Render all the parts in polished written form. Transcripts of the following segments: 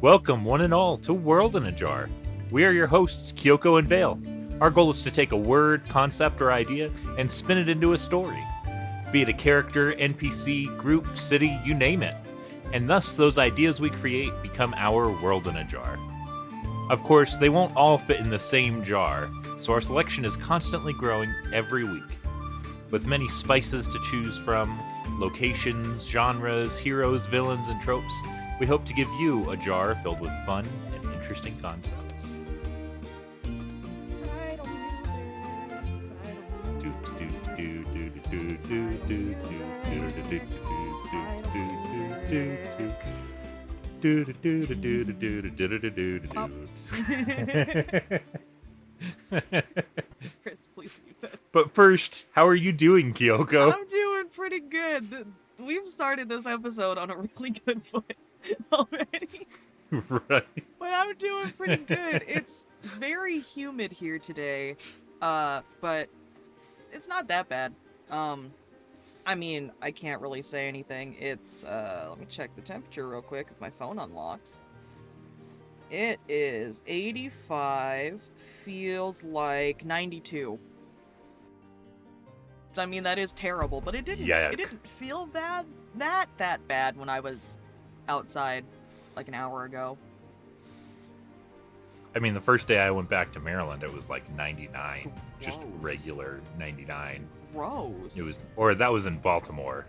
Welcome, one and all, to World in a Jar. We are your hosts, Kyoko and Vale. Our goal is to take a word, concept, or idea and spin it into a story. Be it a character, NPC, group, city, you name it. And thus, those ideas we create become our World in a Jar. Of course, they won't all fit in the same jar, so our selection is constantly growing every week. With many spices to choose from, locations, genres, heroes, villains, and tropes, we hope to give you a jar filled with fun and interesting concepts. Chris, please leave that. But first, how are you doing, Kyoko? I'm doing pretty good. We've started this episode on a really good foot already. Right. But I'm doing pretty good. It's very humid here today, but it's not that bad. I mean, I can't really say anything. It's, let me check the temperature real quick if my phone unlocks. It is 85, feels like 92. I mean, that is terrible, but it didn't feel bad, that bad when I was outside like an hour ago. I mean, the first day I went back to Maryland, it was like 99. Gross. Just regular 99. Gross. That was in Baltimore.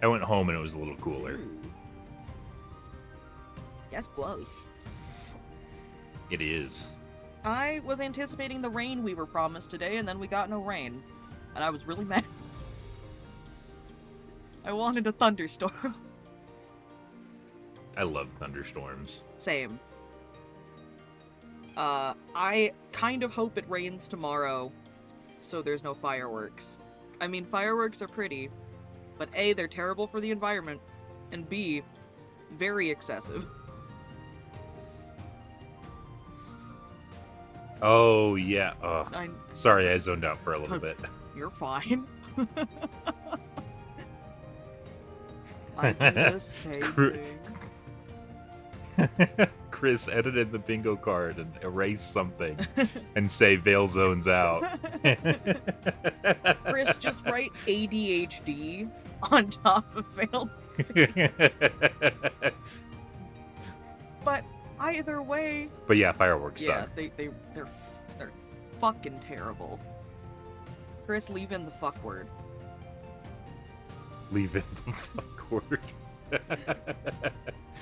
I went home and it was a little cooler. That's gross. It is. I was anticipating the rain we were promised today, and then we got no rain. And I was really mad. I wanted a thunderstorm. I love thunderstorms. Same. I kind of hope it rains tomorrow, so there's no fireworks. I mean, fireworks are pretty, but A, they're terrible for the environment, and B, very excessive. Oh, yeah. Sorry, I zoned out for a little bit. You're fine. I do the same thing. Chris edited the bingo card and erased something and say Vale zones out. Chris, just write ADHD on top of Vale's. But either way... But yeah, fireworks suck. Yeah, they're fucking terrible. Chris, leave in the fuck word. Leave in the fuck word.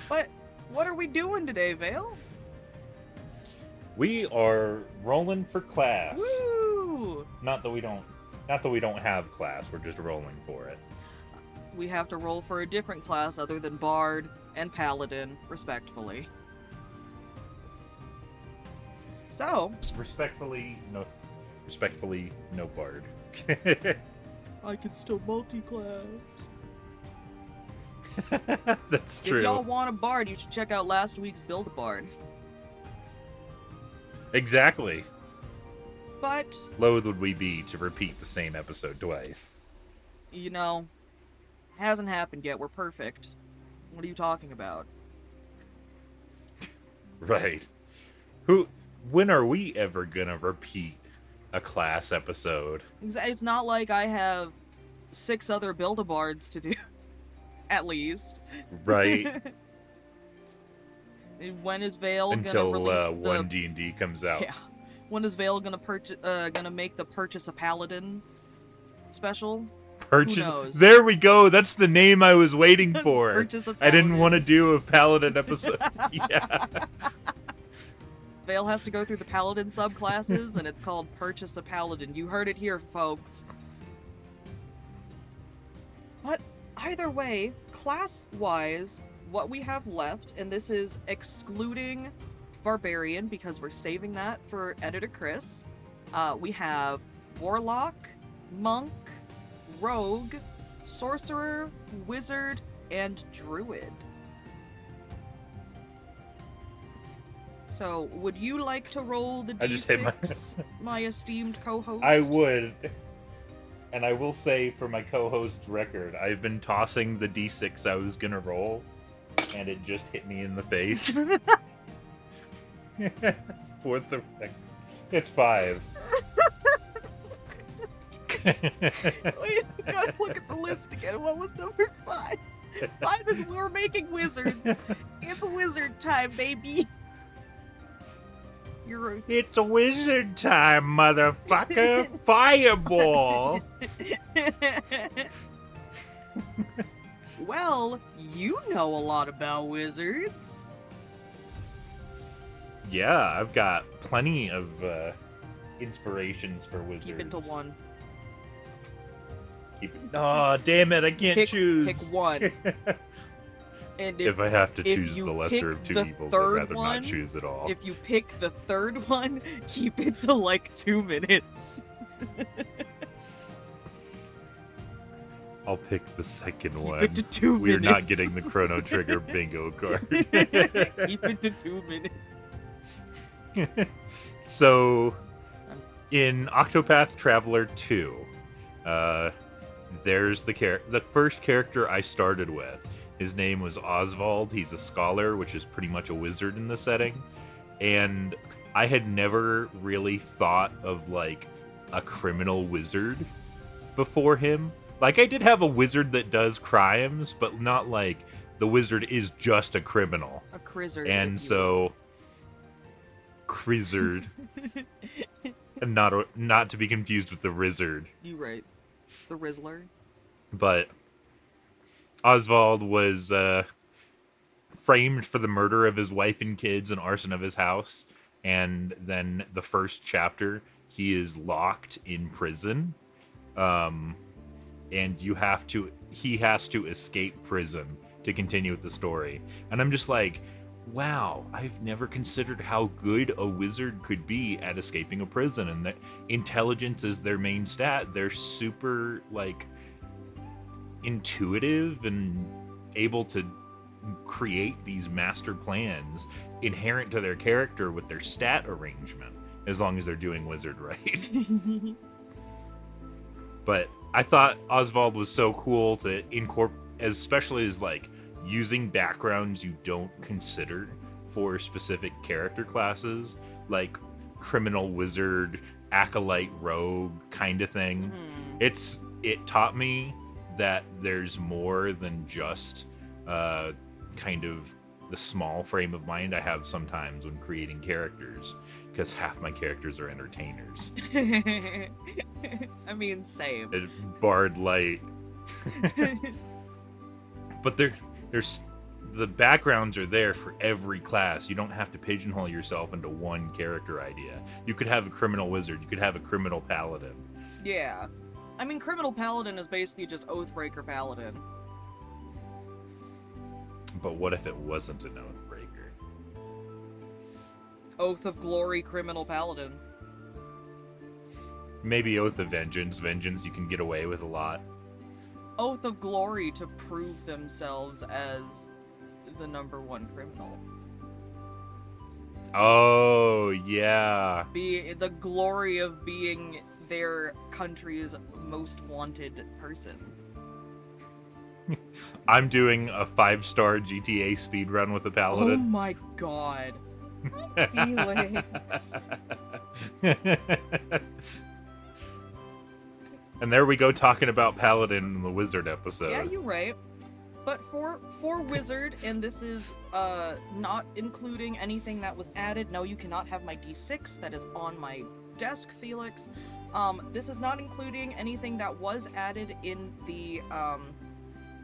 But what are we doing today, Vale? We are rolling for class. Woo! Not that we don't have class, we're just rolling for it. We have to roll for a different class other than Bard and Paladin, respectfully. So, Respectfully, no Bard. I can still multi-class. That's true. If y'all want a Bard, you should check out last week's Build-A-Bard. Exactly. But, Loath would we be to repeat the same episode twice. you know, hasn't happened yet. We're perfect. What are you talking about? Right. When are we ever gonna repeat a class episode? It's not like I have 6 other Build-A-Bards to do. At least. Right. When is Vale Until gonna release one D&D comes out. Yeah. When is Vale gonna make the Purchase a Paladin special? Who knows? There we go. That's the name I was waiting for. Purchase a I didn't Paladin. want to do a Paladin episode. Yeah. Vale has to go through the Paladin subclasses, and it's called Purchase a Paladin. You heard it here, folks. But either way, class-wise, what we have left, and this is excluding Barbarian, because we're saving that for Editor Chris, we have Warlock, Monk, Rogue, Sorcerer, Wizard, and Druid. So, would you like to roll the I just hit d6, my esteemed co-host? I would. And I will say, for my co-host's record, I've been tossing the d6 I was gonna roll and it just hit me in the face. Fourth of... It's 5. Wait, gotta look at the list again. What was number 5? 5 is we're making wizards. It's wizard time, baby. You're a... It's a wizard time, motherfucker! Fireball! Well, you know a lot about wizards. Yeah, I've got plenty of inspirations for wizards. Keep it to 1. Oh, damn it, I can't choose. Pick 1. And if I have to choose you the lesser of pick 2 the evils, I'd third rather one, not choose at all. If you pick the third one, keep it to like 2 minutes. I'll pick the second Keep one. it to 2 minutes. We're not getting the Chrono Trigger bingo card. Keep it to 2 minutes. So, in Octopath Traveler 2, there's the first character I started with. His name was Oswald. He's a scholar, which is pretty much a wizard in the setting. And I had never really thought of, like, a criminal wizard before him. Like, I did have a wizard that does crimes, but not like the wizard is just a criminal. A crizzard. And so... Crizzard. And not to be confused with the Rizzard. You right. The Rizzler. But Oswald was framed for the murder of his wife and kids and arson of his house. And then the first chapter, he is locked in prison. And he has to escape prison to continue with the story. And I'm just like, wow, I've never considered how good a wizard could be at escaping a prison, and that intelligence is their main stat. They're super, like, intuitive and able to create these master plans inherent to their character with their stat arrangement, as long as they're doing wizard right. But I thought Oswald was so cool to incorporate, especially as, like, using backgrounds you don't consider for specific character classes, like criminal wizard, acolyte rogue kind of thing. It taught me that there's more than just kind of the small frame of mind I have sometimes when creating characters, because half my characters are entertainers. I mean, same. Bard light. But there's the backgrounds are there for every class. You don't have to pigeonhole yourself into one character idea. You could have a criminal wizard. You could have a criminal paladin. Yeah. I mean, criminal paladin is basically just Oathbreaker paladin. But what if it wasn't an Oathbreaker? Oath of Glory criminal paladin. Maybe Oath of Vengeance. Vengeance, you can get away with a lot. Oath of Glory to prove themselves as the #1 criminal. Oh, yeah. Be the glory of being their country's most wanted person. I'm doing a 5-star GTA speedrun with a Oh paladin. my god. Felix. And there we go talking about paladin in the wizard episode. Yeah, you're right. But for wizard, and this is not including anything that was added. No, you cannot have my D6 that is on my desk, Felix. This is not including anything that was added in the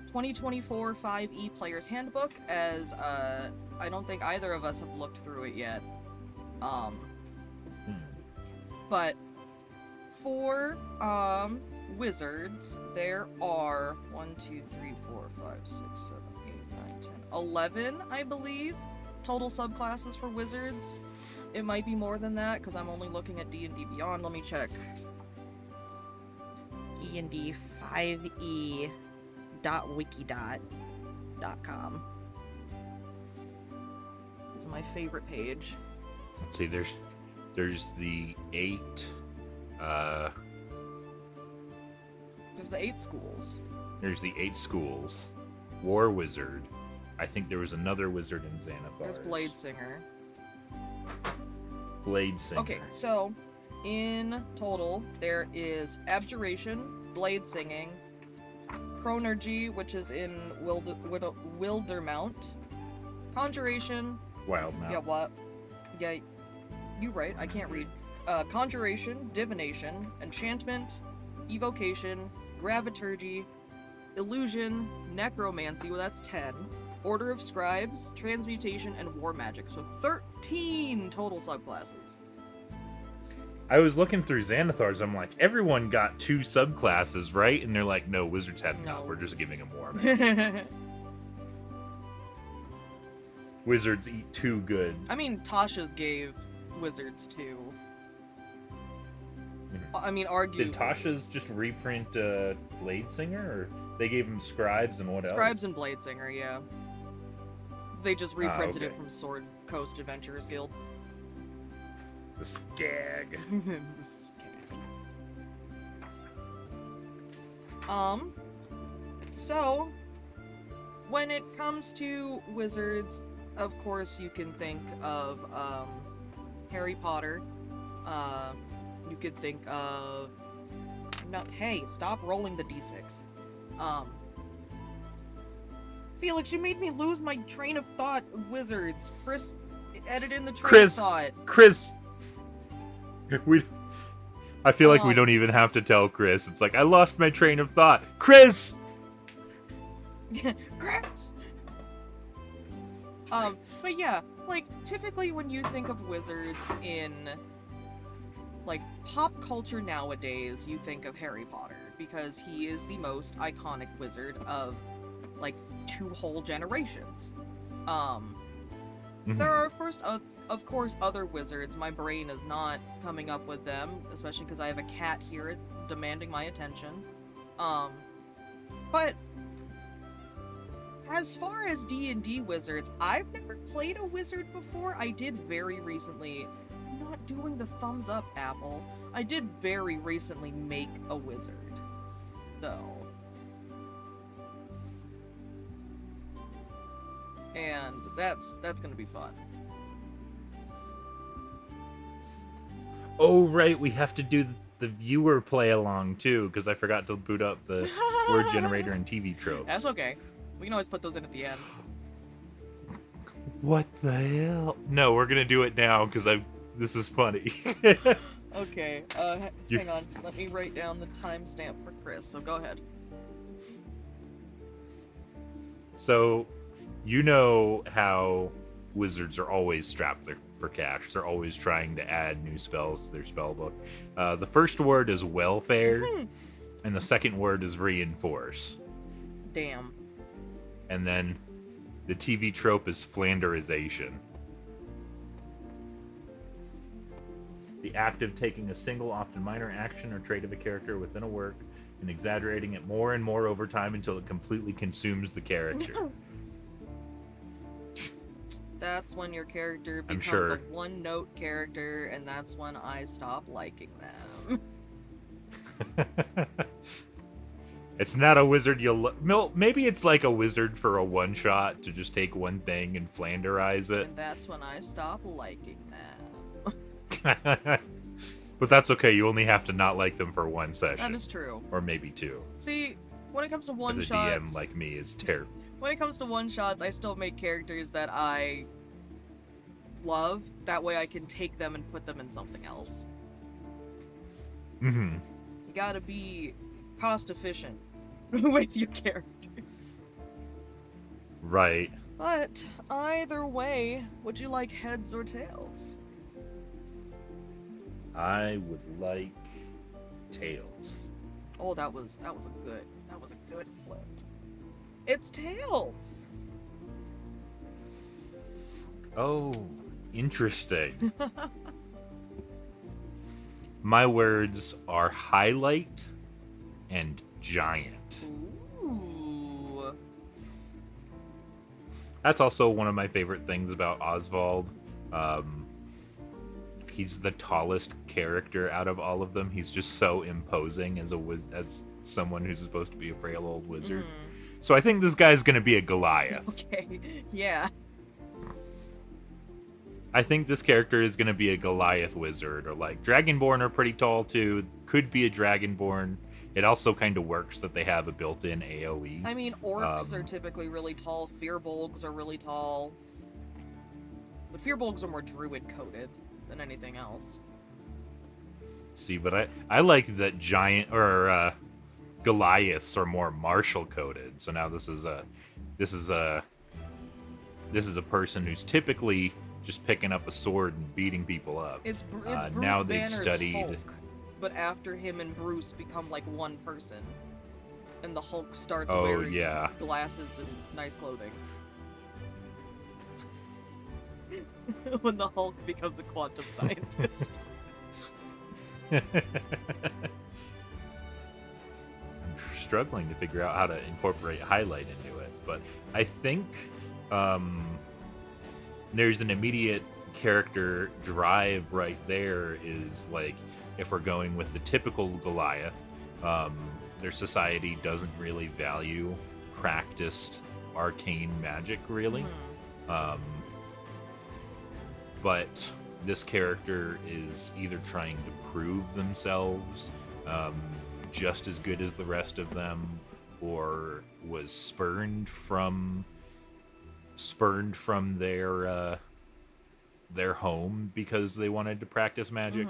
2024 5e Player's Handbook, as I don't think either of us have looked through it yet. But for wizards, there are 1, 2, 3, 4, 5, 6, 7, 8, 9, 10, 11, I believe, total subclasses for wizards. It might be more than that, because I'm only looking at D&D Beyond. Let me check. D&D 5e.wiki.com. This is my favorite page. Let's see, there's the 8 There's the 8 schools. There's the 8 schools. War Wizard, I think there was another wizard in Xanathars. There's Blade Singer. Blade Singer. Okay, so in total, there is Abjuration, Blade Singing, Chronergy, which is in Wildermount, Conjuration. Wildmount. Yeah, what? Yeah, you right. I can't read. Conjuration, Divination, Enchantment, Evocation, Graviturgy, Illusion, Necromancy. Well, that's 10. Order of Scribes, Transmutation, and War Magic. So 13 total subclasses. I was looking through Xanathars, I'm like, everyone got 2 subclasses, right? And they're like, no, wizards had enough. No. We're just giving them War Magic. Wizards eat too good. I mean, Tasha's gave wizards 2. I mean, argue. Did Tasha's just reprint Blade Singer, or they gave him Scribes and what else? Scribes and Blade Singer, yeah. They just reprinted okay. it from Sword Coast Adventurers Guild. The Skag. So, when it comes to wizards, of course you can think of, Harry Potter. You could think of... Hey, stop rolling the d6. Felix, you made me lose my train of thought. Wizards. Chris, edit in the train of thought. Chris! I feel like we don't even have to tell Chris. It's like, I lost my train of thought. Chris! Chris! But yeah, like, typically when you think of wizards in, like, pop culture nowadays, you think of Harry Potter, because he is the most iconic wizard of, like, 2 whole generations. There are, of course, other wizards. My brain is not coming up with them, especially because I have a cat here demanding my attention. But as far as D&D wizards, I've never played a wizard before. I did very recently, not doing the thumbs up, Apple. I did very recently make a wizard, though. And that's gonna be fun. Oh, right, we have to do the viewer play along, too, because I forgot to boot up the word generator and TV tropes. That's okay. We can always put those in at the end. What the hell? No, we're gonna do it now, because this is funny. Okay, hang on. Let me write down the timestamp for Chris, so go ahead. So, you know how wizards are always strapped for cash. They're always trying to add new spells to their spell book. The first word is welfare, and the second word is reinforce. Damn. And then the TV trope is flanderization. The act of taking a single, often minor action or trait of a character within a work and exaggerating it more and more over time until it completely consumes the character. That's when your character becomes a one-note character, and that's when I stop liking them. It's not a wizard maybe it's like a wizard for a one-shot to just take one thing and flanderize it. And that's when I stop liking them. But that's okay, you only have to not like them for one session. That is true. Or maybe 2. See, when it comes to one-shots... The DM, like me, is terrible. When it comes to one-shots, I still make characters that I love. That way I can take them and put them in something else. Mm-hmm. You gotta be cost-efficient with your characters. Right. But, either way, would you like heads or tails? I would like tails. Oh, that was a good flip. It's tails. Oh, interesting. My words are highlight and giant. Ooh. That's also one of my favorite things about Oswald. He's the tallest character out of all of them. He's just so imposing as someone who's supposed to be a frail old wizard. So I think this guy's gonna be a Goliath. Okay, yeah. I think this character is gonna be a Goliath wizard, or like Dragonborn are pretty tall too. Could be a Dragonborn. It also kind of works that they have a built-in AOE. I mean, orcs are typically really tall. Fearbolgs are really tall. But Fearbolgs are more druid-coded than anything else. See, but I like that giant or Goliaths are more martial coded. So now this is a person who's typically just picking up a sword and beating people up. It's Bruce now they've Banner's studied. Hulk, but after him and Bruce become like one person, and the Hulk starts wearing glasses and nice clothing. When the Hulk becomes a quantum scientist. I'm struggling to figure out how to incorporate highlight into it, but I think there's an immediate character drive right there. Is like, if we're going with the typical Goliath, their society doesn't really value practiced arcane magic, really. But this character is either trying to prove themselves just as good as the rest of them, or was spurned from their home because they wanted to practice magic.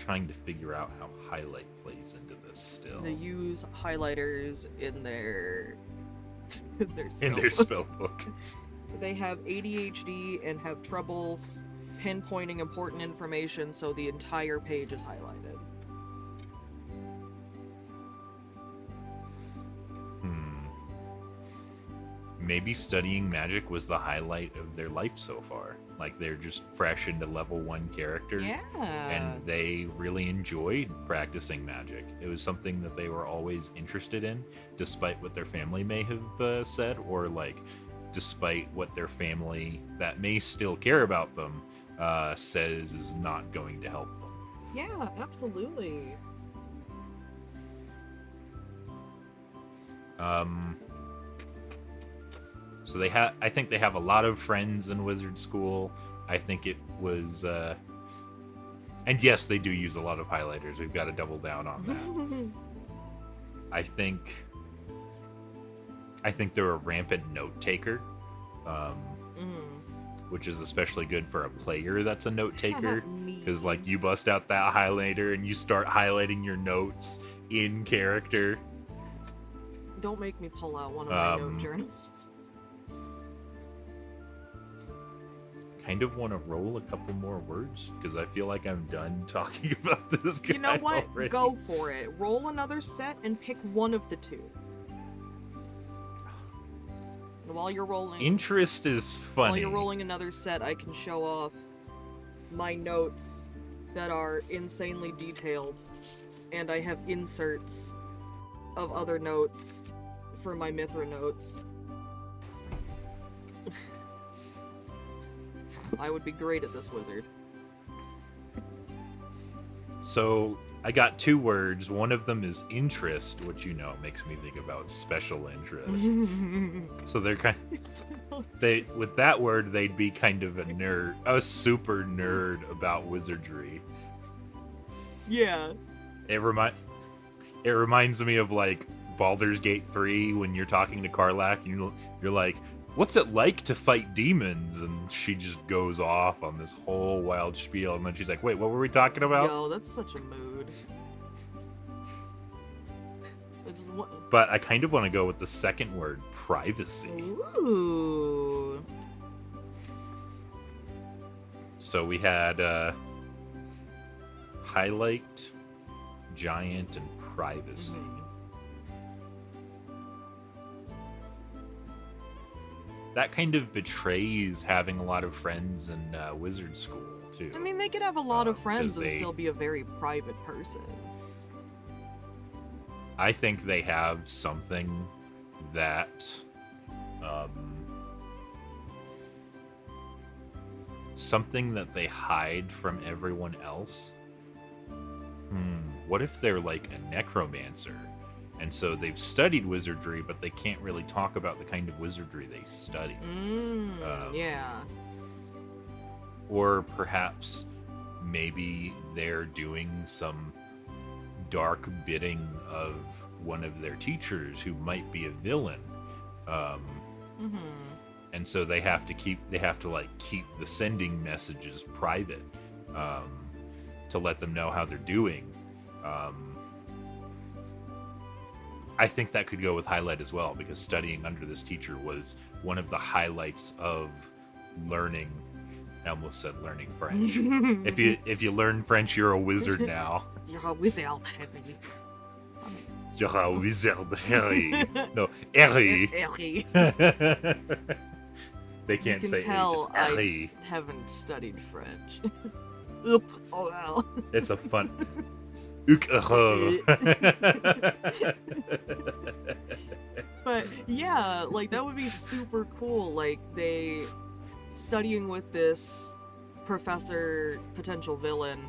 Trying to figure out how highlight plays into this still. They use highlighters in their spell book. They have ADHD and have trouble pinpointing important information, so the entire page is highlighted. Maybe studying magic was the highlight of their life so far. Like, they're just fresh into level 1 character. Yeah. And they really enjoyed practicing magic. It was something that they were always interested in, despite what their family may have said, or like, despite what their family that may still care about them says is not going to help them. Yeah, absolutely. So I think they have a lot of friends in wizard school. I think it was, and yes, they do use a lot of highlighters. We've got to double down on that. I think they're a rampant note taker, which is especially good for a player that's a note taker, because like you bust out that highlighter and you start highlighting your notes in character. Don't make me pull out one of my note journals. Kind of want to roll a couple more words because I feel like I'm done talking about this guy. You know what? Already. Go for it. Roll another set and pick one of the two. And while you're rolling, interest is funny. While you're rolling another set, I can show off my notes that are insanely detailed, and I have inserts of other notes for my Mithra notes. I would be great at this, wizard. So, I got 2 words. One of them is interest, which, you know, makes me think about special interest. So they're with that word, they'd be kind of a super nerd about wizardry. Yeah. It reminds me of, like, Baldur's Gate 3 when you're talking to Karlach, you're like, what's it like to fight demons? And she just goes off on this whole wild spiel, and then she's like, wait, what were we talking about? Yo, that's such a mood. But I kind of want to go with the second word, privacy. Ooh. So we had highlight, giant, and privacy. That kind of betrays having a lot of friends in wizard school, too. I mean, they could have a lot of friends and still be a very private person. I think they have something that... something that they hide from everyone else. What if they're like a necromancer? And so they've studied wizardry, but they can't really talk about the kind of wizardry they study. Yeah. Or perhaps maybe they're doing some dark bidding of one of their teachers who might be a villain. And so they have to keep the sending messages private, to let them know how they're doing. I think that could go with highlight as well, because studying under this teacher was one of the highlights of learning. I almost said learning French. If you learn French, you're a wizard now. You're a wizard, Harry. You're a wizard, Harry. No, Harry. Harry. They can't say tell H, it's Harry. I haven't studied French. Oops. Oh well. It's a fun. But yeah, like that would be super cool. Like they studying with this professor, potential villain,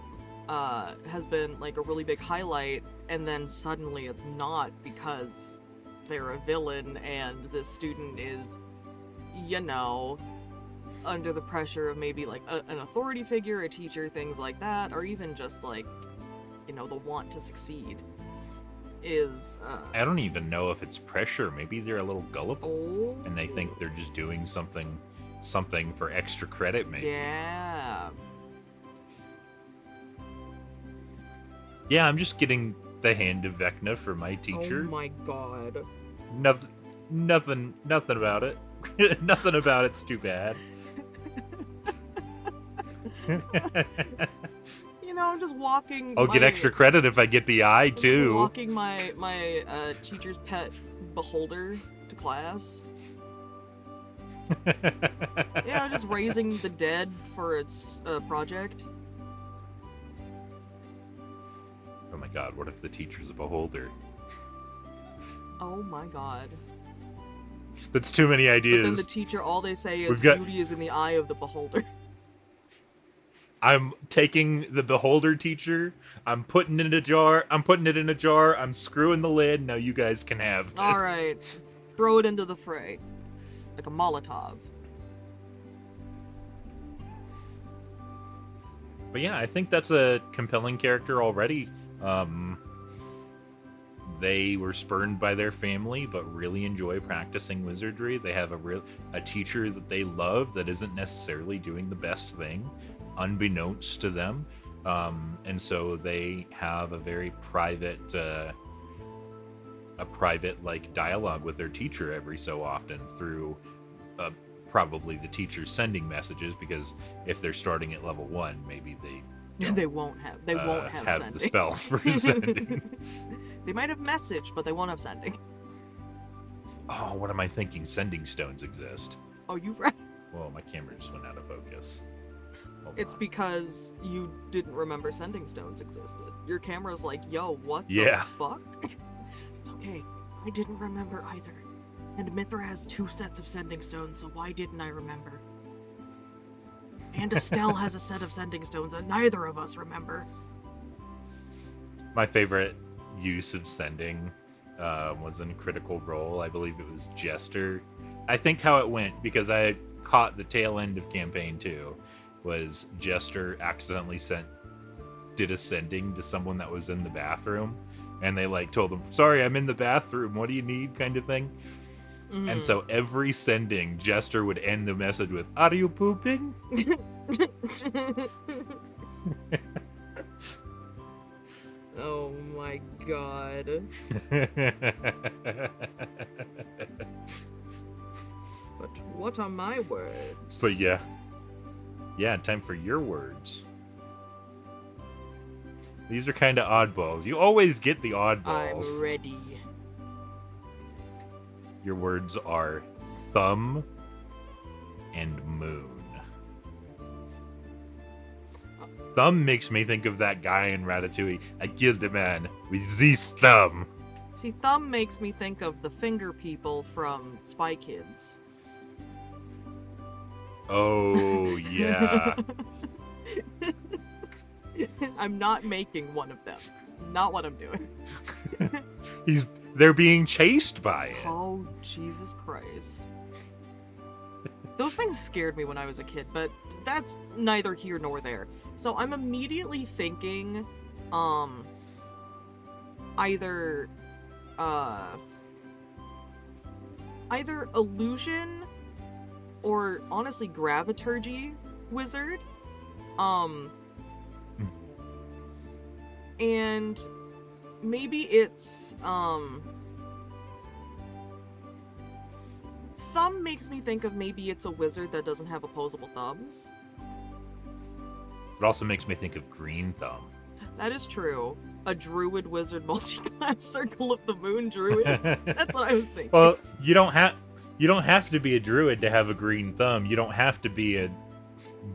has been like a really big highlight, and then suddenly it's not because they're a villain and this student is, under the pressure of maybe like an authority figure, a teacher, things like that, or even just like, the want to succeed is I don't even know if it's pressure. Maybe they're a little gullible, oh, and they think they're just doing something for extra credit, maybe. yeah. Yeah, I'm just getting the hand of Vecna for my teacher. Oh my god. Nothing about it. Nothing about it's too bad. I'm just walking. I'll get extra credit if I get the eye too. Just walking my teacher's pet beholder to class. Just raising the dead for its project. Oh my god, what if the teacher's a beholder? Oh my god. That's too many ideas. But then the teacher, all they say is beauty is in the eye of the beholder. I'm taking the beholder teacher, I'm putting it in a jar, I'm screwing the lid, now you guys can have this. Alright. Throw it into the fray. Like a Molotov. But yeah, I think that's a compelling character already. They were spurned by their family, but really enjoy practicing wizardry. They have a teacher that they love that isn't necessarily doing the best thing, unbeknownst to them. And so they have a very private like dialogue with their teacher every so often through probably the teacher sending messages, because if they're starting at level 1, maybe they won't have sending. the spells for sending. They might have message, but they won't have sending. Oh, what am I thinking? Sending stones exist. Oh, you're right. Whoa, my camera just went out of focus. It's because you didn't remember sending stones existed. Your camera's like, yo, what the fuck? It's okay. I didn't remember either. And Mithra has 2 sets of sending stones, so why didn't I remember? And Estelle has a set of sending stones that neither of us remember. My favorite use of sending was in Critical Role. I believe it was Jester. I think how it went, because I caught the tail end of campaign 2, was Jester accidentally did a sending to someone that was in the bathroom, and they told him, sorry, I'm in the bathroom, what do you need, kind of thing. Mm-hmm. And so every sending, Jester would end the message with, are you pooping? Oh my god. But what are my words? But yeah, time for your words. These are kind of oddballs. You always get the oddballs. I'm ready. Your words are thumb and moon. Thumb makes me think of that guy in Ratatouille. I killed a man with this thumb. See, thumb makes me think of the finger people from Spy Kids. Oh, yeah. I'm not making one of them. Not what I'm doing. They're being chased by it. Oh, Jesus Christ. Those things scared me when I was a kid, but that's neither here nor there. So I'm immediately thinking, either illusion or honestly graviturgy wizard. And maybe it's thumb makes me think of maybe it's a wizard that doesn't have opposable thumbs. It also makes me think of Green Thumb. That is true. A druid wizard multi-class circle of the moon druid. That's what I was thinking. Well, you don't have to be a druid to have a green thumb. You don't have to be a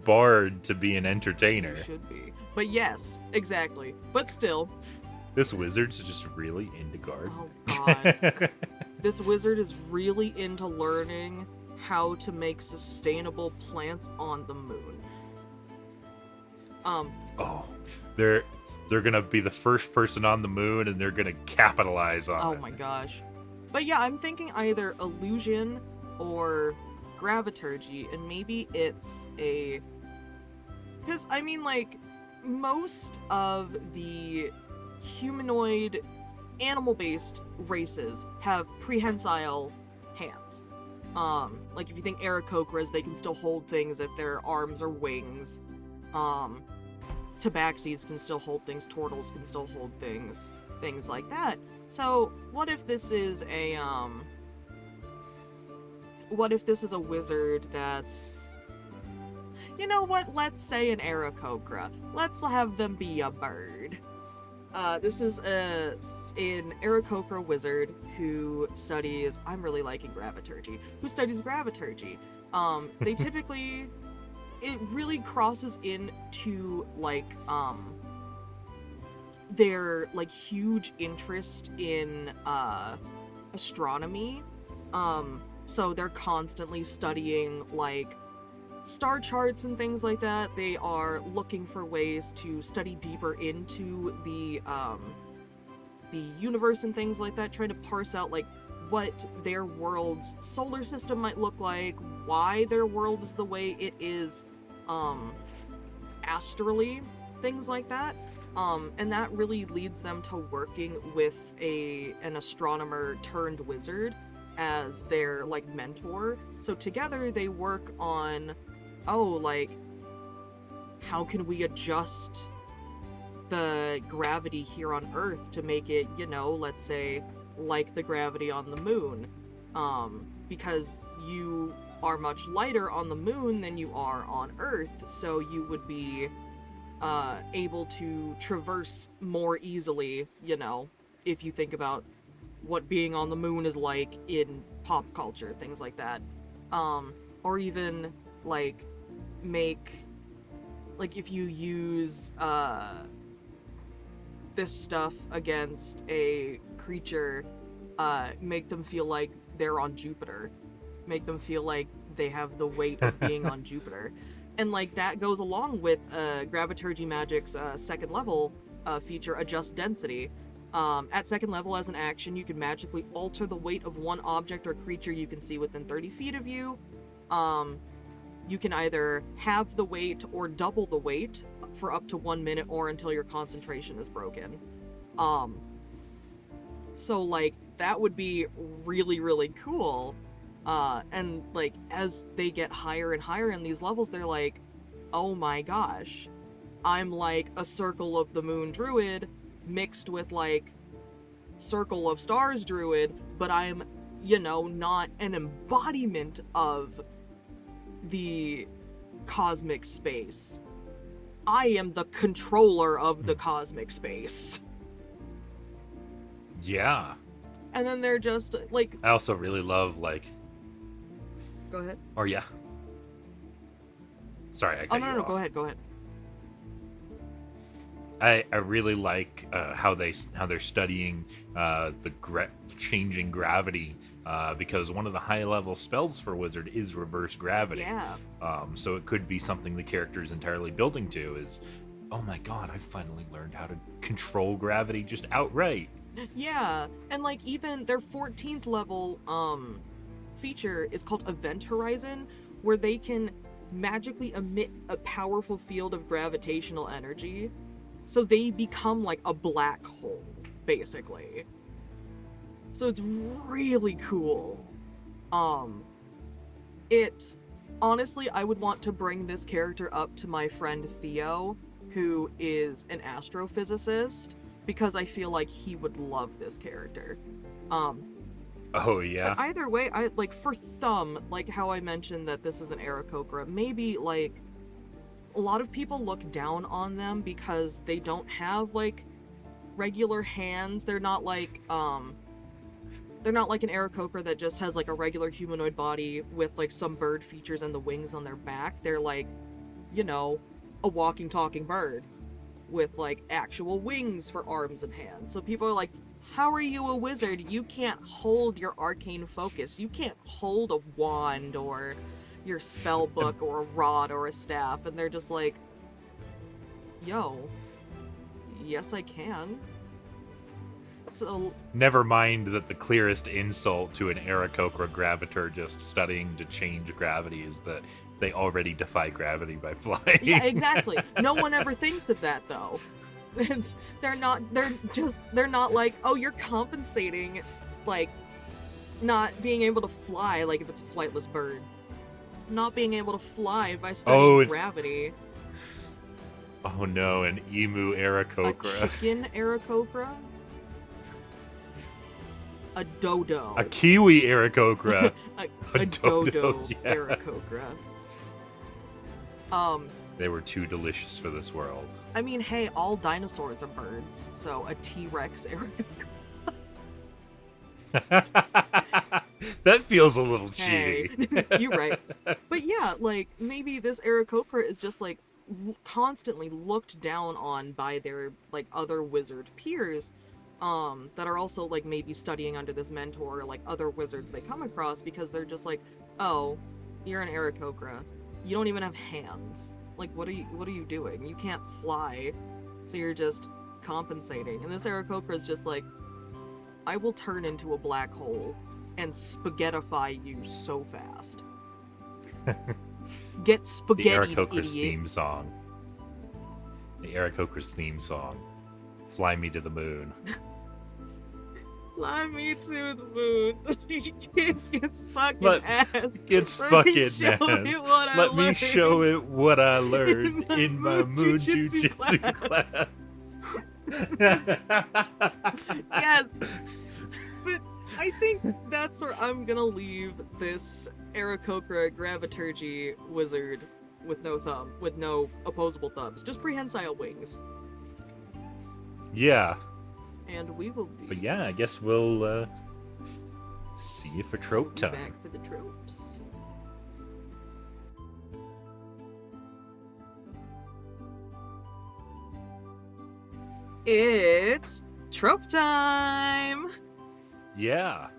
bard to be an entertainer. You should be. But yes, exactly. But still. This wizard's just really into gardening. Oh god. This wizard is really into learning how to make sustainable plants on the moon. Oh, they're gonna be the first person on the moon, and they're gonna capitalize on it. Oh my gosh. But yeah, I'm thinking either illusion or graviturgy, and maybe it's a... Because, I mean, like, most of the humanoid animal-based races have prehensile hands. Like, if you think Aarakocras, they can still hold things if their arms or wings. Tabaxis can still hold things, turtles can still hold things like that. So, what if this is a wizard that's... You know what? Let's say an Aarakocra. Let's have them be a bird. This is an Aarakocra wizard who studies... I'm really liking graviturgy. Who studies graviturgy. They typically... It really crosses into, like, their, like, huge interest in, astronomy. So they're constantly studying, like, star charts and things like that. They are looking for ways to study deeper into the universe and things like that, trying to parse out, like, what their world's solar system might look like, why their world is the way it is, astrally, things like that. And that really leads them to working with an astronomer turned wizard as their, like, mentor. So together they work on, like, how can we adjust the gravity here on Earth to make it, you know, let's say, like the gravity on the moon. Because you are much lighter on the moon than you are on Earth, so you would be able to traverse more easily, you know, if you think about what being on the moon is like in pop culture, things like that. Or even, like, if you use this stuff against a creature, make them feel like they're on Jupiter. Make them feel like they have the weight of being on Jupiter. And, like, that goes along with Graviturgy Magic's second level feature, Adjust Density. At second level, as an action, you can magically alter the weight of one object or creature you can see within 30 feet of you. You can either have the weight or double the weight for up to 1 minute or until your concentration is broken. So, like, that would be really, really cool. And, like, as they get higher and higher in these levels, they're like, oh my gosh, I'm like a Circle of the Moon druid mixed with, like, Circle of Stars druid, but I'm, you know, not an embodiment of the cosmic space. I am the controller of the cosmic space. Yeah. And then they're just, like... I also really love, like... Go ahead. Or, yeah. Sorry, I cut you no, off. go ahead. I really like how they're studying the changing gravity, because one of the high level spells for wizard is reverse gravity. Yeah. So it could be something the character is entirely building to, is oh my god, I finally learned how to control gravity just outright. Yeah, and like even their 14th level feature is called Event Horizon, where they can magically emit a powerful field of gravitational energy. So they become like a black hole, basically. So it's really cool. It honestly, I would want to bring this character up to my friend Theo, who is an astrophysicist, because I feel like he would love this character. Oh yeah. But either way, I like for Thumb, like how I mentioned that this is an Aarakocra, maybe like a lot of people look down on them because they don't have like regular hands. They're not like an Aarakocra that just has like a regular humanoid body with like some bird features and the wings on their back. They're like, you know, a walking, talking bird with like actual wings for arms and hands. So people are like, how are you a wizard? You can't hold your arcane focus. You can't hold a wand or your spell book or a rod or a staff. And they're just like, yo, yes I can. So never mind that the clearest insult to an Aarakocra gravitor just studying to change gravity is that they already defy gravity by flying. yeah, exactly. No one ever thinks of that though. They're not like, oh, you're compensating like not being able to fly, like if it's a flightless bird. Not being able to fly by studying gravity. Oh no, an emu Aarakocra. A chicken Aarakocra? A dodo. A kiwi Aarakocra. a dodo yeah. Aarakocra. They were too delicious for this world. I mean, hey, all dinosaurs are birds, so a T-Rex Aarakocra. That feels a little hey, cheaty. You're right. But yeah, like, maybe this Aarakocra is just, like, constantly looked down on by their, like, other wizard peers, that are also, like, maybe studying under this mentor or, like, other wizards they come across because they're just like, oh, you're an Aarakocra. You don't even have hands. Like, what are you doing? You can't fly, so you're just compensating. And this Aarakocra is just like, I will turn into a black hole and spaghettify you so fast. Get spaghetti, the Aarakocra's idiot. theme song. The Aarakocra's theme song. Fly me to the moon. Fly me to the moon. It's fucking ass. It's Let fucking me show ass. it what I Let me learned show it what I learned in my in my moon jujitsu jujitsu class. Yes. But I think that's where I'm gonna leave this Aarakocra Graviturgy wizard with no opposable thumbs, just prehensile wings. Yeah. And we will be But yeah, I guess we'll see you for trope time. back for the tropes. It's trope time! Yeah.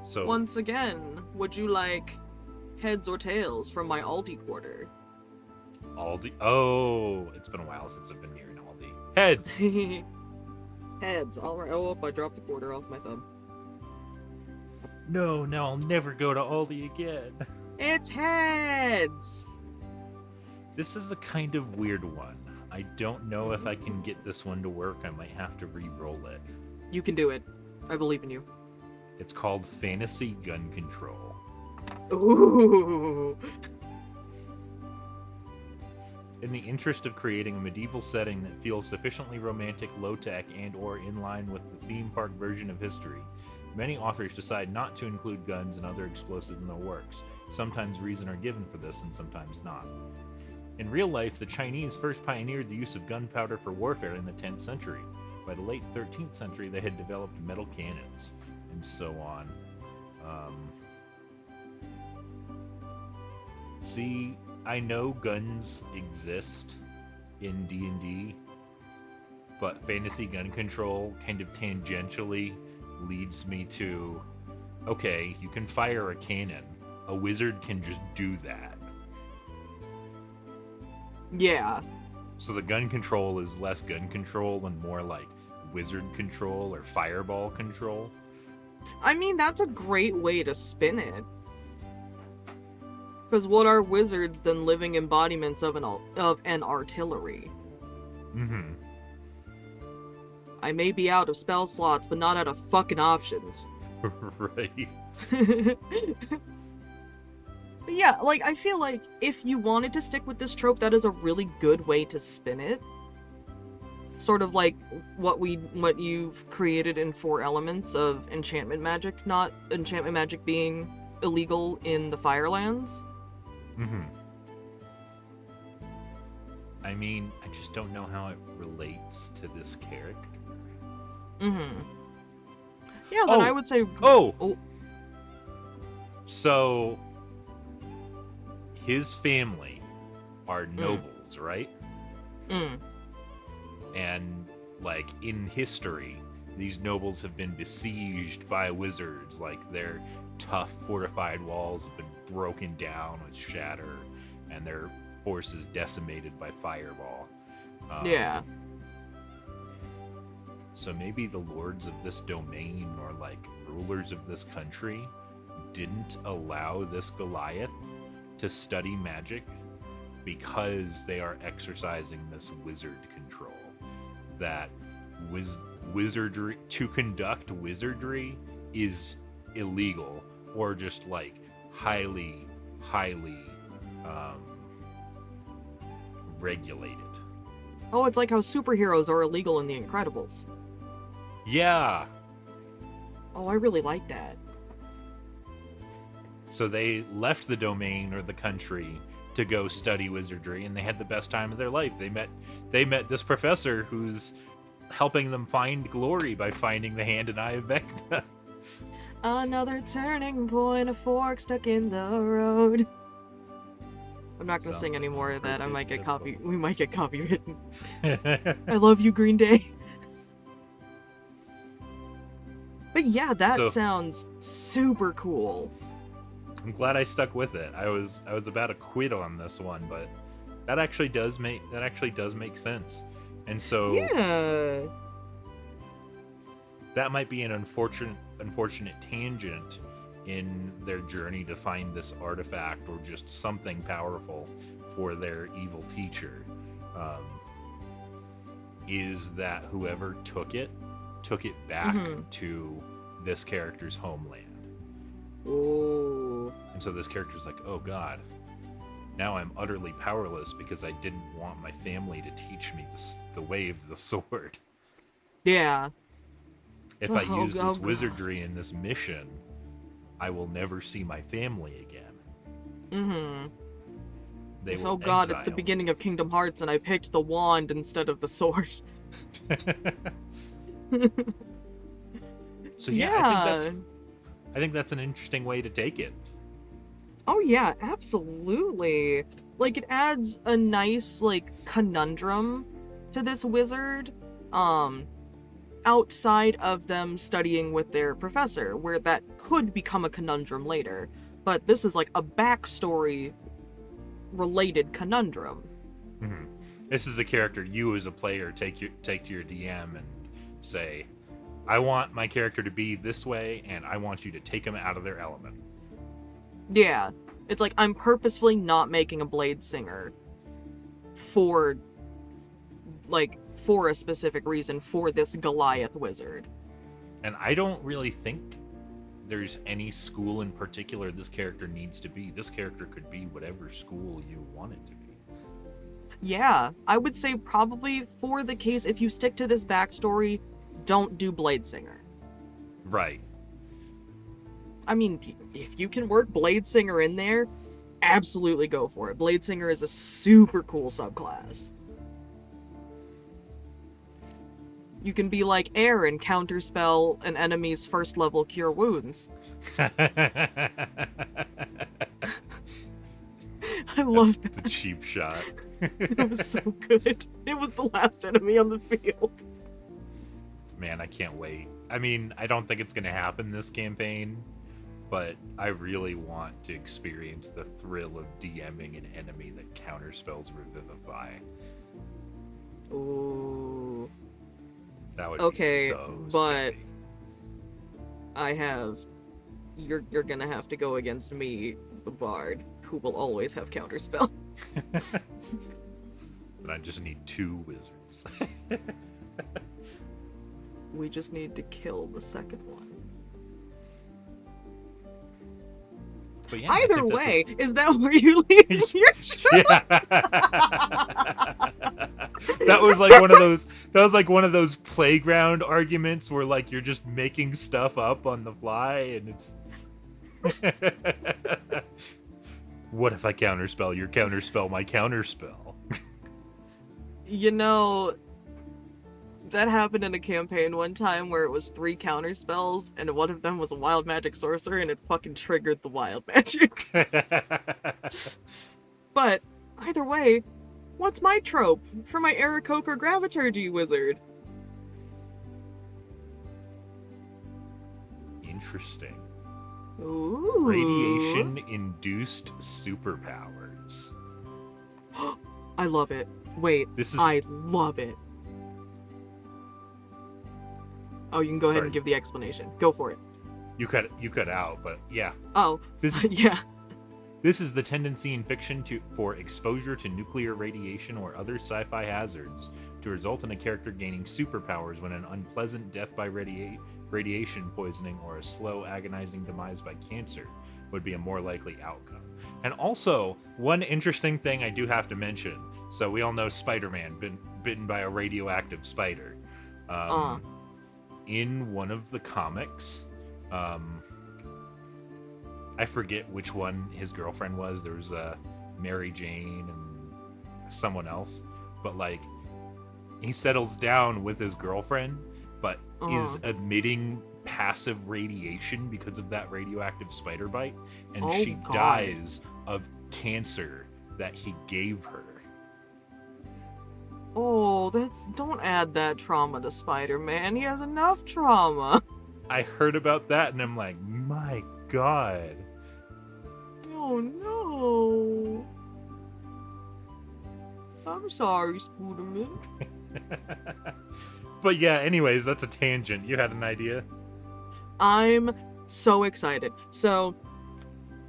So Once again, would you like heads or tails from my Aldi quarter? Aldi. Oh, it's been a while since I've been near an Aldi. Heads. Heads. Alright. Oh, I dropped the quarter off my thumb. No, now I'll never go to Aldi again. It's heads! This is a kind of weird one. I don't know if I can get this one to work. I might have to re-roll it. You can do it. I believe in you. It's called Fantasy Gun Control. Ooh. In the interest of creating a medieval setting that feels sufficiently romantic, low-tech, and/or in line with the theme park version of history, many authors decide not to include guns and other explosives in their works. Sometimes reasons are given for this, and sometimes not. In real life, the Chinese first pioneered the use of gunpowder for warfare in the 10th century. By the late 13th century, they had developed metal cannons, and so on. See, I know guns exist in D&D, but fantasy gun control kind of tangentially leads me to, okay, you can fire a cannon. A wizard can just do that. Yeah. So the gun control is less gun control and more like wizard control or fireball control. I mean, that's a great way to spin it. Because what are wizards than living embodiments of an artillery? Mm-hmm. I may be out of spell slots, but not out of fucking options. Right. But yeah, like, I feel like if you wanted to stick with this trope, that is a really good way to spin it. Sort of like what you've created in 4 Elements of enchantment magic, not enchantment magic being illegal in the Firelands. Mm-hmm. I mean, I just don't know how it relates to this character. Mm-hmm. Yeah, then I would say... Oh! So, his family are nobles, right? Mm. And, like, in history, these nobles have been besieged by wizards. Like, their tough, fortified walls have been broken down with shatter, and their forces decimated by fireball. Yeah. So maybe the lords of this domain, or, like, rulers of this country, didn't allow this Goliath to study magic because they are exercising this wizard control. That wizardry, to conduct wizardry, is illegal, or just like highly regulated. Oh, it's like how superheroes are illegal in The Incredibles. Yeah. Oh, I really like that. So they left the domain or the country to go study wizardry, and they had the best time of their life. They met this professor who's helping them find glory by finding the hand and eye of Vecna. Another turning point, a fork stuck in the road. I'm not gonna sing any more of that. We might get copywritten. I love you, Green Day. But yeah, that sounds super cool. I'm glad I stuck with it. I was about to quit on this one, but that actually does make sense. And so yeah, that might be an unfortunate tangent in their journey to find this artifact or just something powerful for their evil teacher. Is that whoever took it back to this character's homeland. Ooh. And so this character's like, oh god, now I'm utterly powerless because I didn't want my family to teach me the way of the sword. Yeah. If I use this wizardry in this mission, I will never see my family again. Mm-hmm. Oh god, it's the beginning of Kingdom Hearts and I picked the wand instead of the sword. So yeah, I think that's an interesting way to take it. Oh yeah, absolutely. Like, it adds a nice, like, conundrum to this wizard, outside of them studying with their professor, where that could become a conundrum later. But this is like a backstory related conundrum. Mm-hmm. This is a character you as a player take to your DM and say, I want my character to be this way, and I want you to take them out of their element. Yeah. It's like, I'm purposefully not making a Blade Singer for a specific reason for this Goliath wizard. And I don't really think there's any school in particular this character needs to be. This character could be whatever school you want it to be. Yeah, I would say probably for the case, if you stick to this backstory, don't do Blade Singer. Right. I mean, if you can work Blade Singer in there, absolutely go for it. Blade Singer is a super cool subclass. You can be like Air and counterspell an enemy's first level cure wounds. I love that. The cheap shot. It was so good. It was the last enemy on the field. Man, I can't wait. I mean, I don't think it's going to happen this campaign, but I really want to experience the thrill of DMing an enemy that counterspells Revivify. Ooh. That would Okay, be so but scary. I have... You're gonna have to go against me, the bard, who will always have counterspell. But I just need 2 wizards. We just need to kill the second one. But yeah, Either way, is that where you leave your troop? Yeah. That was like one of those. That was like one of those playground arguments where like you're just making stuff up on the fly, and it's. What if I counterspell your counterspell my counterspell? You know, that happened in a campaign one time where it was 3 counterspells, and one of them was a wild magic sorcerer, and it fucking triggered the wild magic. But, either way, what's my trope for my Aarakocra Graviturgy wizard? Interesting. Ooh. Radiation-induced superpowers. I love it. Wait, I love it. Oh, you can go ahead and give the explanation. Go for it. You cut out, but yeah. Oh, yeah. This is the tendency in fiction for exposure to nuclear radiation or other sci-fi hazards to result in a character gaining superpowers when an unpleasant death by radiation poisoning or a slow, agonizing demise by cancer would be a more likely outcome. And also, one interesting thing I do have to mention. So we all know Spider-Man bitten by a radioactive spider. In one of the comics, I forget which one his girlfriend was. There was Mary Jane and someone else. But, like, he settles down with his girlfriend, but is emitting passive radiation because of that radioactive spider bite. And she dies of cancer that he gave her. Oh, don't add that trauma to Spider-Man. He has enough trauma. I heard about that and I'm like, my god. Oh no. I'm sorry, Spooderman. But yeah, anyways, that's a tangent. You had an idea? I'm so excited. So,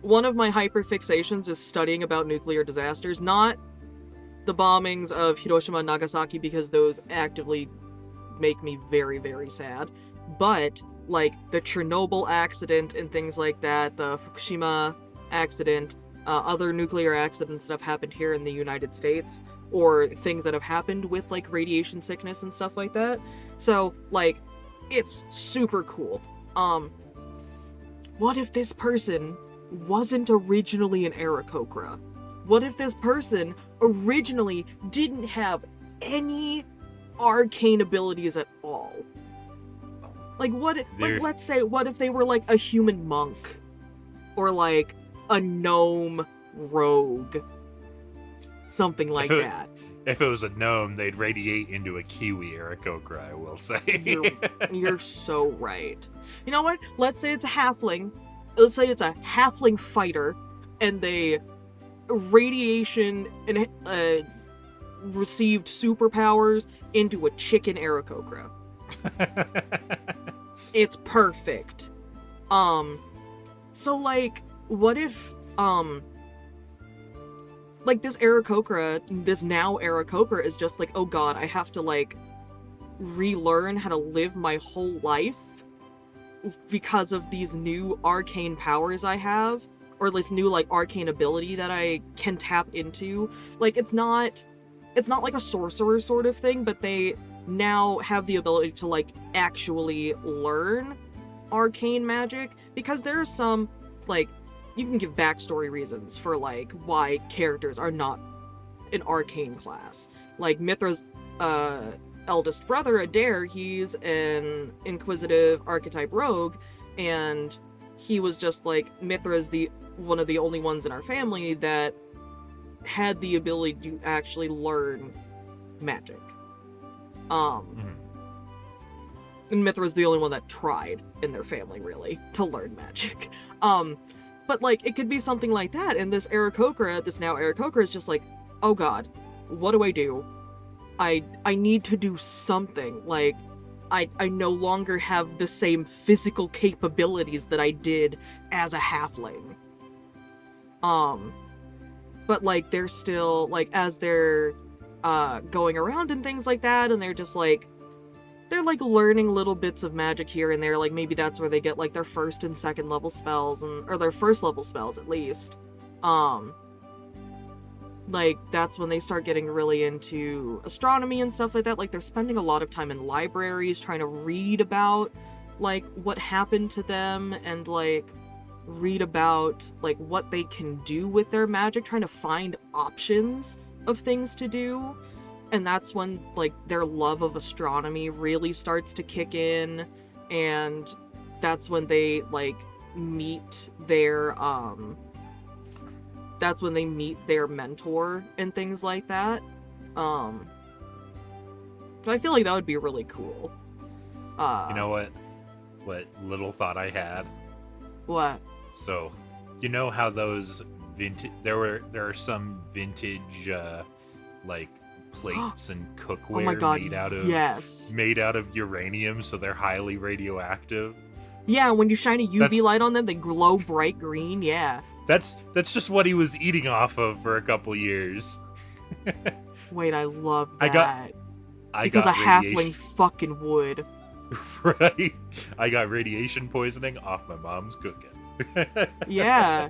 one of my hyperfixations is studying about nuclear disasters, not the bombings of Hiroshima and Nagasaki, because those actively make me very, very sad, but like the Chernobyl accident and things like that, the Fukushima accident, other nuclear accidents that have happened here in the United States, or things that have happened with like radiation sickness and stuff like that. So like, it's super cool. What if this person wasn't originally an Aarakocra? What if this person originally didn't have any arcane abilities at all? Like, let's say, what if they were, like, a human monk? Or, like, a gnome rogue? Something like that. If it was a gnome, they'd radiate into a kiwi Aarakocra, I will say. You're so right. You know what? Let's say it's a halfling. Let's say it's a halfling fighter, and they radiation and received superpowers into a chicken Aarakocra. It's perfect. So like, what if like this Aarakocra, this now Aarakocra is just like, oh god, I have to like relearn how to live my whole life because of these new arcane powers I have, or this new like arcane ability that I can tap into. Like, it's not like a sorcerer sort of thing, but they now have the ability to like actually learn arcane magic, because there are some like, you can give backstory reasons for like why characters are not an arcane class. Like Mithra's eldest brother, Adair, he's an inquisitive archetype rogue, and he was just like, Mithra's one of the only ones in our family that had the ability to actually learn magic. And Mithra's the only one that tried in their family, really, to learn magic. But, like, it could be something like that, and this Aarakocra, this now Aarakocra, is just like, oh god, what do I do? I need to do something. Like, I no longer have the same physical capabilities that I did as a halfling. But, like, they're still, like, as they're, going around and things like that, and they're just, like, they're, like, learning little bits of magic here and there. Like, maybe that's where they get, like, their first and second level spells, or their first level spells, at least. Like, that's when they start getting really into astronomy and stuff like that. Like, they're spending a lot of time in libraries trying to read about, like, what happened to them and, like, read about, like, what they can do with their magic, trying to find options of things to do. And that's when, like, their love of astronomy really starts to kick in, and that's when they, like, meet their, that's when they meet their mentor and things like that. I feel like that would be really cool. You know what? What little thought I had? What? So, you know how those vintage... There are some vintage, like, plates and cookware oh my god, made out of uranium, so they're highly radioactive. Yeah, when you shine a UV light on them, they glow bright green. Yeah. That's just what he was eating off of for a couple years. Wait, I love that. Because got a halfling fucking would. Right? I got radiation poisoning off my mom's cooking. Yeah.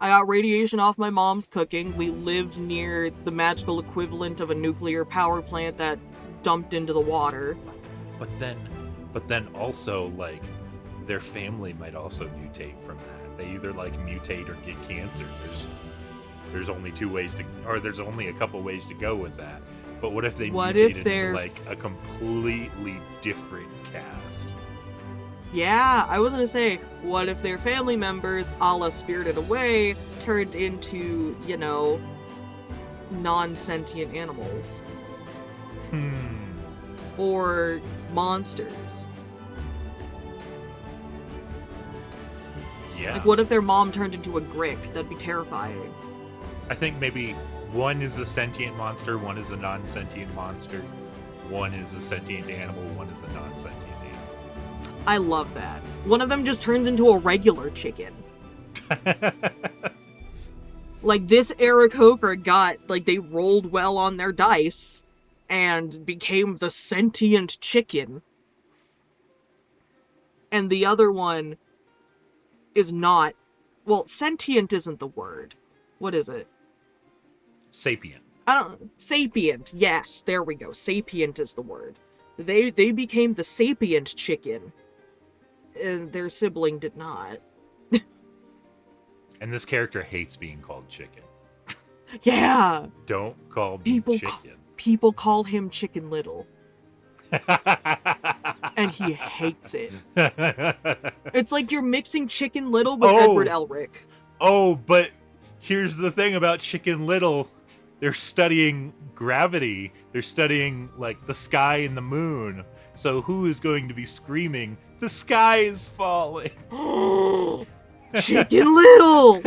I got radiation off my mom's cooking. We lived near the magical equivalent of a nuclear power plant that dumped into the water. But then also, like, their family might also mutate from that. They either, like, mutate or get cancer. There's only there's only a couple ways to go with that. But what if they mutated into, like, a completely different cast? Yeah, I was gonna say, what if their family members, a la Spirited Away, turned into, you know, non-sentient animals? Or monsters? Yeah. Like, what if their mom turned into a Grick? That'd be terrifying. I think maybe one is a sentient monster, one is a non-sentient monster, one is a sentient animal, one is a non-sentient animal. I love that. One of them just turns into a regular chicken. Like, this Aarakocra got, like, they rolled well on their dice and became the sentient chicken. And the other one is not... Well, sentient isn't the word. What is it? Sapient. I don't... Sapient. Yes, there we go. Sapient is the word. They became the sapient chicken. And their sibling did not. And this character hates being called chicken. Yeah! Don't call me chicken. People call him Chicken Little. And he hates it. It's like you're mixing Chicken Little with Edward Elric. Oh, but here's the thing about Chicken Little. They're studying gravity. They're studying, like, the sky and the moon. So who is going to be screaming, "The sky is falling"? Chicken Little!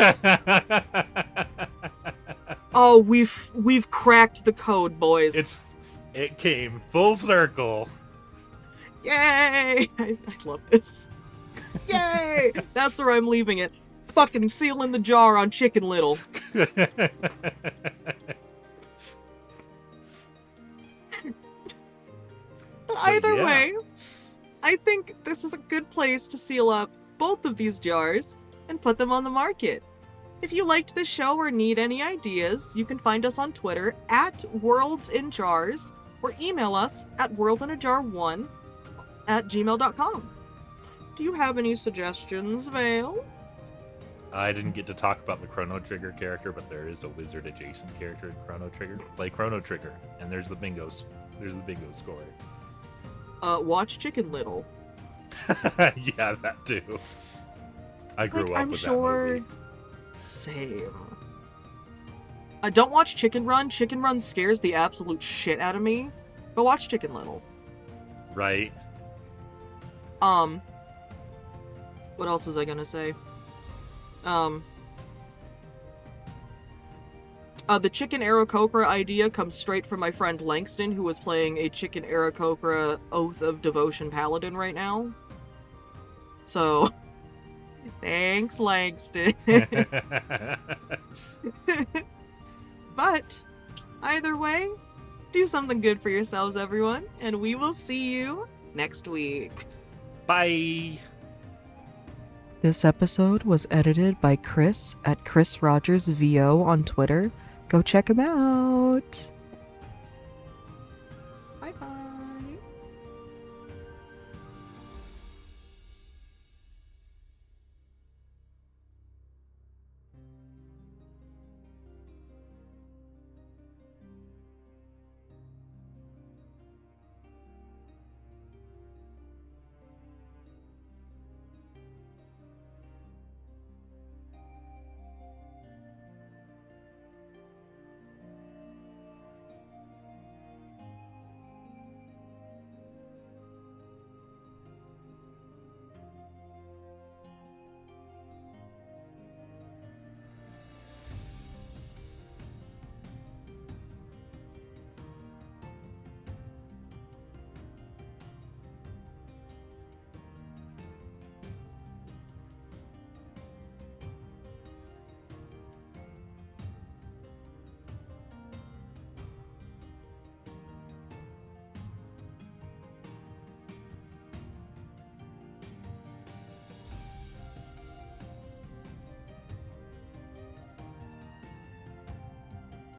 Oh, we've cracked the code, boys. It came full circle. Yay! I love this. Yay! That's where I'm leaving it. Fucking sealing the jar on Chicken Little. Either way, I think this is a good place to seal up both of these jars and put them on the market. If you liked this show or need any ideas, you can find us on Twitter at worldsinjars or email us at worldinajar1@gmail.com. Do you have any suggestions, Vale? I didn't get to talk about the Chrono Trigger character, but there is a wizard adjacent character in Chrono Trigger. Play Chrono Trigger, and there's the bingo score. Watch Chicken Little. Yeah, that too. I grew up with that movie. Same. Don't watch Chicken Run. Chicken Run scares the absolute shit out of me. But watch Chicken Little. Right. What else was I gonna say? The chicken Aarakocra idea comes straight from my friend Langston, who is playing a chicken Aarakocra Oath of Devotion Paladin right now. So, thanks, Langston. But, either way, do something good for yourselves, everyone, and we will see you next week. Bye. This episode was edited by Chris at Chris Rogers VO on Twitter. Go check him out.